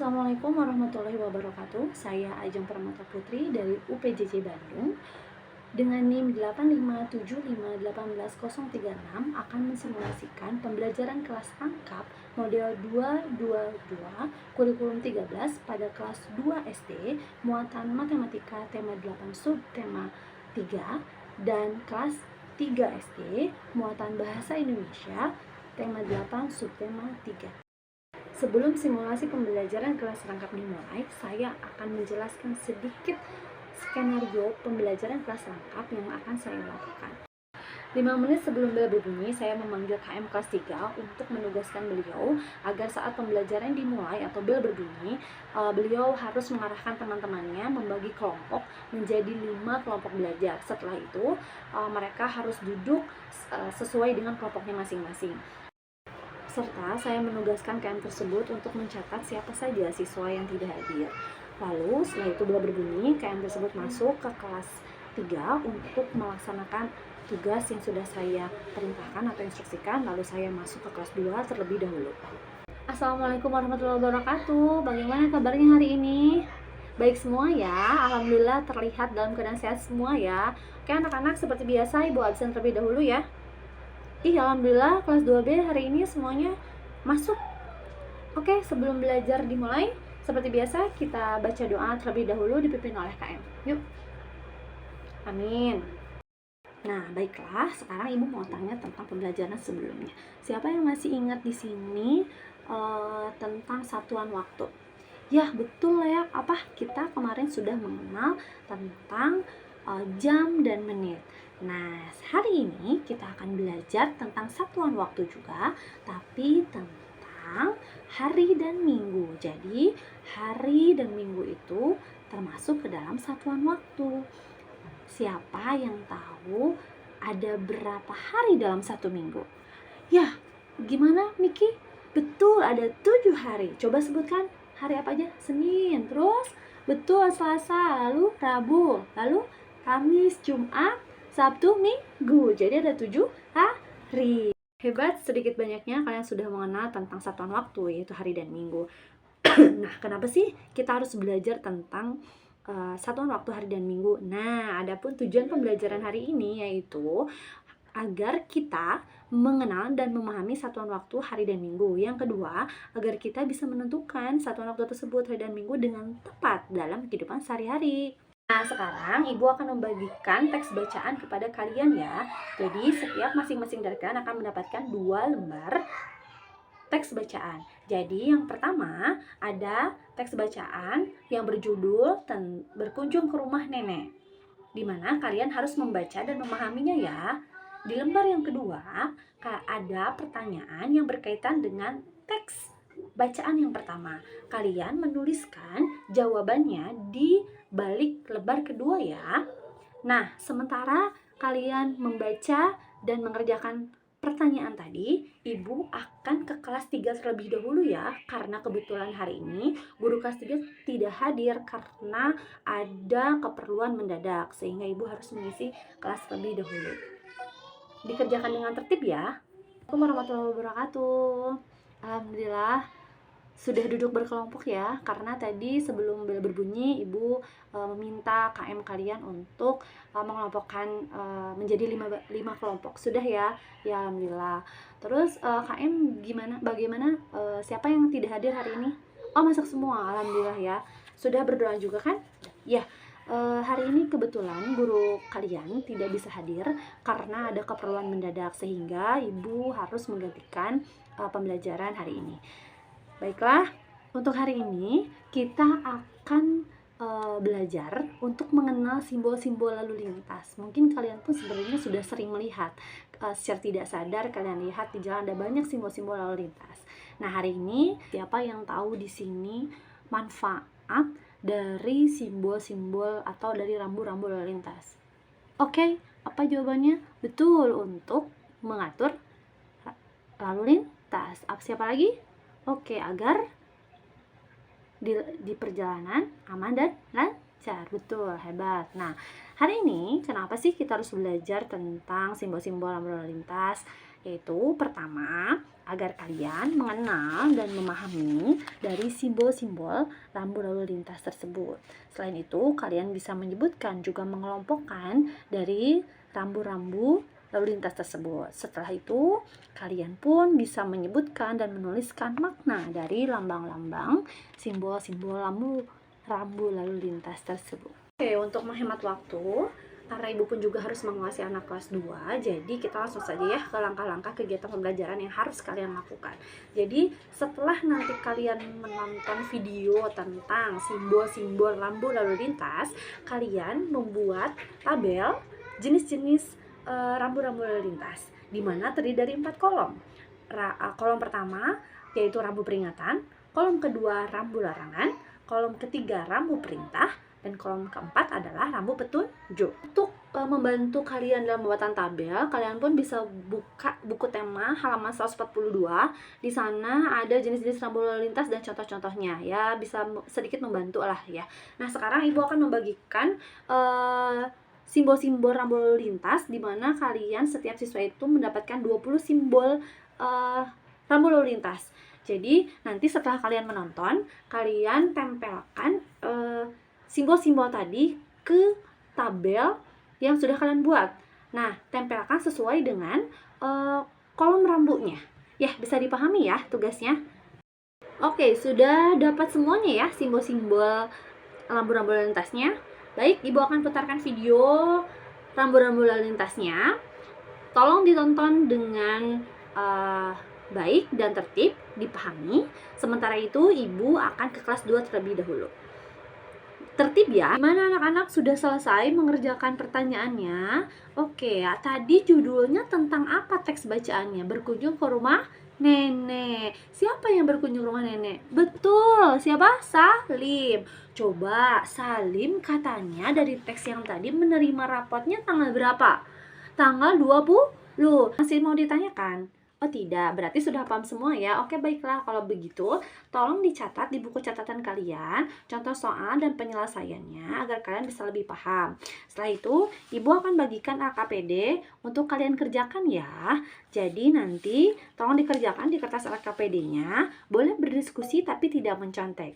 Assalamualaikum warahmatullahi wabarakatuh. Saya Ajeng Permata Putri dari UPJJ Bandung dengan NIM 857581036 akan mensimulasikan pembelajaran kelas rangkap model 222 kurikulum 13 pada kelas 2 SD muatan matematika tema 8 subtema 3 dan kelas 3 SD muatan bahasa Indonesia tema 8 subtema 3. Sebelum simulasi pembelajaran kelas rangkap dimulai, saya akan menjelaskan sedikit skenario pembelajaran kelas rangkap yang akan saya lakukan. 5 menit sebelum bel berbunyi, saya memanggil KM kelas 3 untuk menugaskan beliau agar saat pembelajaran dimulai atau bel berbunyi, beliau harus mengarahkan teman-temannya membagi kelompok menjadi 5 kelompok belajar. Setelah itu, mereka harus duduk sesuai dengan kelompoknya masing-masing. Serta saya menugaskan KM tersebut untuk mencatat siapa saja siswa yang tidak hadir. Lalu setelah itu bel berbunyi, KM tersebut masuk ke kelas 3 untuk melaksanakan tugas yang sudah saya perintahkan atau instruksikan. Lalu saya masuk ke kelas 2 terlebih dahulu. Assalamualaikum warahmatullahi wabarakatuh. Bagaimana kabarnya hari ini? Baik semua ya, alhamdulillah terlihat dalam keadaan sehat semua ya. Oke anak-anak, seperti biasa Ibu absen terlebih dahulu ya. Alhamdulillah kelas 2B hari ini semuanya masuk. Oke, sebelum belajar dimulai, seperti biasa kita baca doa terlebih dahulu dipimpin oleh KM. Yuk. Amin. Nah, baiklah, sekarang Ibu mau tanya tentang pembelajaran sebelumnya. Siapa yang masih ingat di sini tentang satuan waktu? Ya, betul ya. Kita kemarin sudah mengenal tentang jam dan menit. Nah, hari ini kita akan belajar tentang satuan waktu juga, tapi tentang hari dan minggu. Jadi, hari dan minggu itu termasuk ke dalam satuan waktu. Siapa yang tahu ada berapa hari dalam satu minggu? Ya, gimana Miki? Betul, ada 7 hari. Coba sebutkan hari apa aja? Senin, terus betul Selasa, lalu Rabu, lalu Kamis, Jumat, Sabtu, Minggu. Jadi ada 7 hari. Hebat, sedikit banyaknya kalian sudah mengenal tentang satuan waktu, yaitu hari dan minggu. Nah, kenapa sih kita harus belajar tentang satuan waktu hari dan minggu? Nah, adapun tujuan pembelajaran hari ini yaitu agar kita mengenal dan memahami satuan waktu hari dan minggu. Yang kedua, agar kita bisa menentukan satuan waktu tersebut hari dan minggu dengan tepat dalam kehidupan sehari-hari. Nah, sekarang Ibu akan membagikan teks bacaan kepada kalian ya. Jadi, setiap masing-masing dari kalian akan mendapatkan 2 lembar teks bacaan. Jadi, yang pertama ada teks bacaan yang berjudul Berkunjung ke Rumah Nenek, di mana kalian harus membaca dan memahaminya ya. Di lembar yang kedua, ada pertanyaan yang berkaitan dengan teks bacaan yang pertama. Kalian menuliskan jawabannya di balik lembar kedua ya. Nah, sementara kalian membaca dan mengerjakan pertanyaan tadi, Ibu akan ke kelas 3 terlebih dahulu ya, karena kebetulan hari ini guru kelas 3 tidak hadir karena ada keperluan mendadak, sehingga Ibu harus mengisi kelas terlebih dahulu. Dikerjakan dengan tertib ya. Assalamualaikum warahmatullahi wabarakatuh. Alhamdulillah sudah duduk berkelompok ya, karena tadi sebelum bel berbunyi Ibu meminta KM kalian untuk mengelompokkan menjadi 5 kelompok. Sudah ya? Ya alhamdulillah. Terus KM bagaimana siapa yang tidak hadir hari ini? Oh, masuk semua. Alhamdulillah ya. Sudah berdoa juga kan? Ya. Hari ini kebetulan guru kalian tidak bisa hadir karena ada keperluan mendadak, sehingga Ibu harus menggantikan pembelajaran hari ini. Baiklah, untuk hari ini kita akan belajar untuk mengenal simbol-simbol lalu lintas. Mungkin kalian pun sebenarnya sudah sering melihat, secara tidak sadar kalian lihat di jalan ada banyak simbol-simbol lalu lintas. Nah, hari ini siapa yang tahu di sini manfaat dari simbol-simbol atau dari rambu-rambu lalu lintas? Oke, apa jawabannya? Betul, untuk mengatur lalu lintas. Siapa lagi? Oke, agar di perjalanan aman dan lancar. Betul, hebat. Nah, hari ini kenapa sih kita harus belajar tentang simbol-simbol lalu lintas? Yaitu pertama, agar kalian mengenal dan memahami dari simbol-simbol rambu lalu lintas tersebut. Selain itu, kalian bisa menyebutkan juga mengelompokkan dari rambu-rambu lalu lintas tersebut. Setelah itu, kalian pun bisa menyebutkan dan menuliskan makna dari lambang-lambang simbol-simbol rambu lalu lintas tersebut. Oke, untuk menghemat waktu, karena ibu pun juga harus menguasai anak kelas 2, jadi kita langsung saja ya ke langkah-langkah kegiatan pembelajaran yang harus kalian lakukan. Jadi setelah nanti kalian menonton video tentang simbol-simbol rambu lalu lintas, kalian membuat tabel jenis-jenis rambu-rambu lalu lintas, di mana terdiri dari 4 kolom. Kolom pertama yaitu rambu peringatan, kolom kedua rambu larangan, kolom ketiga rambu perintah, dan kolom keempat adalah rambu petunjuk. Untuk membantu kalian dalam pembuatan tabel, kalian pun bisa buka buku tema halaman 142. Di sana ada jenis-jenis rambu lalu lintas dan contoh-contohnya ya, bisa sedikit membantu lah ya. Nah, sekarang ibu akan membagikan simbol-simbol rambu lalu lintas, di mana kalian setiap siswa itu mendapatkan 20 simbol rambu lalu lintas. Jadi nanti setelah kalian menonton, kalian tempelkan simbol-simbol tadi ke tabel yang sudah kalian buat. Nah, tempelkan sesuai dengan kolom rambunya. Ya, bisa dipahami ya tugasnya. Oke, sudah dapat semuanya ya simbol-simbol rambu-rambu lalu lintasnya. Baik, ibu akan putarkan video rambu-rambu lalu lintasnya. Tolong ditonton dengan baik dan tertib, dipahami. Sementara itu, ibu akan ke kelas 2 terlebih dahulu. Tertib ya. Gimana anak-anak, sudah selesai mengerjakan pertanyaannya? Oke ya, tadi judulnya tentang apa teks bacaannya? Berkunjung ke rumah nenek. Siapa yang berkunjung ke rumah nenek? Betul, siapa? Salim. Coba, Salim katanya dari teks yang tadi menerima rapotnya tanggal berapa? Tanggal 20. Masih mau ditanyakan? Oh tidak, berarti sudah paham semua ya. Oke, baiklah, kalau begitu tolong dicatat di buku catatan kalian contoh soal dan penyelesaiannya agar kalian bisa lebih paham. Setelah itu, ibu akan bagikan LKPD untuk kalian kerjakan ya. Jadi nanti tolong dikerjakan di kertas LKPD-nya. Boleh berdiskusi tapi tidak mencontek.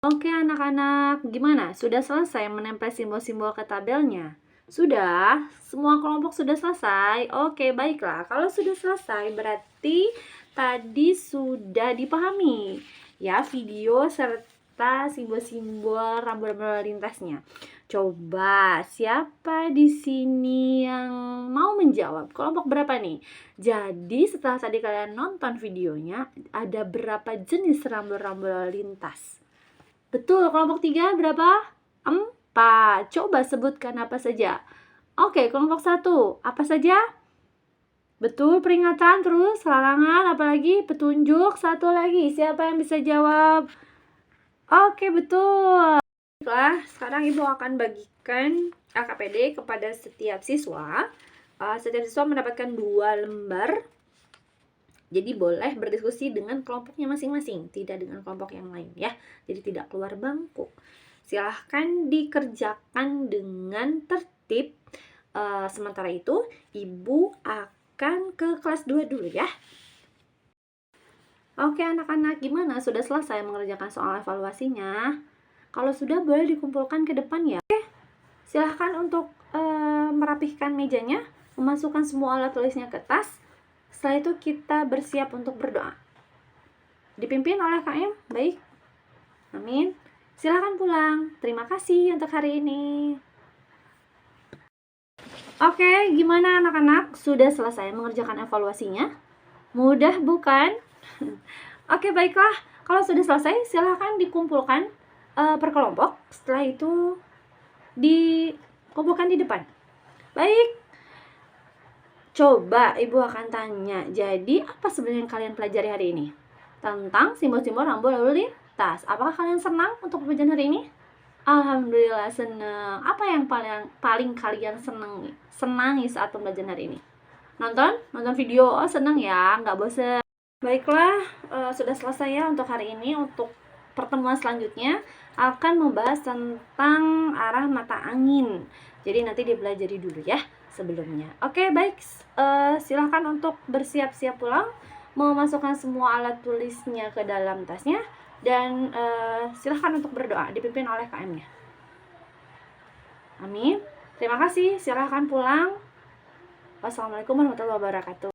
Oke anak-anak, gimana? Sudah selesai menempel simbol-simbol ke tabelnya? Sudah? Semua kelompok sudah selesai? Oke, baiklah. Kalau sudah selesai, berarti tadi sudah dipahami ya video serta simbol-simbol rambu-rambu lalu lintasnya. Coba, siapa di sini yang mau menjawab? Kelompok berapa nih? Jadi, setelah tadi kalian nonton videonya, ada berapa jenis rambu-rambu lalu lintas? Betul, kelompok 3 berapa? 4. Coba sebutkan apa saja. Oke, kelompok 1. Apa saja? Betul, peringatan, terus larangan, apalagi petunjuk, satu lagi. Siapa yang bisa jawab? Oke, betul. Baiklah, sekarang ibu akan bagikan LKPD kepada setiap siswa. Setiap siswa mendapatkan 2 lembar. Jadi boleh berdiskusi dengan kelompoknya masing-masing, tidak dengan kelompok yang lain ya. Jadi tidak keluar bangku. Silahkan dikerjakan dengan tertib. Sementara itu, ibu akan ke kelas 2 dulu ya. Oke anak-anak, gimana? Sudah selesai mengerjakan soal evaluasinya? Kalau sudah, boleh dikumpulkan ke depan ya. Oke, silahkan untuk merapihkan mejanya, memasukkan semua alat tulisnya ke tas. Setelah itu kita bersiap untuk berdoa. Dipimpin oleh KM, baik? Amin. Silakan pulang. Terima kasih untuk hari ini. Oke, gimana anak-anak? Sudah selesai mengerjakan evaluasinya? Mudah bukan? Oke, baiklah. Kalau sudah selesai, silakan dikumpulkan per kelompok. Setelah itu dikumpulkan di depan. Baik. Coba ibu akan tanya, jadi apa sebenarnya yang kalian pelajari hari ini? Tentang simbol-simbol rambu lalu lintas. Apakah kalian senang untuk pembelajaran hari ini? Alhamdulillah senang. Apa yang paling kalian senangi saat pembelajaran hari ini? Nonton video. Oh senang ya, nggak bosan. Baiklah, sudah selesai ya untuk hari ini. Untuk pertemuan selanjutnya akan membahas tentang arah mata angin. Jadi nanti dipelajari dulu ya. sebelumnya. Oke, baik. Silahkan untuk bersiap-siap pulang, memasukkan semua alat tulisnya ke dalam tasnya, dan silahkan untuk berdoa, dipimpin oleh KM-nya. Amin. Terima kasih, silahkan pulang. Wassalamualaikum warahmatullahi wabarakatuh.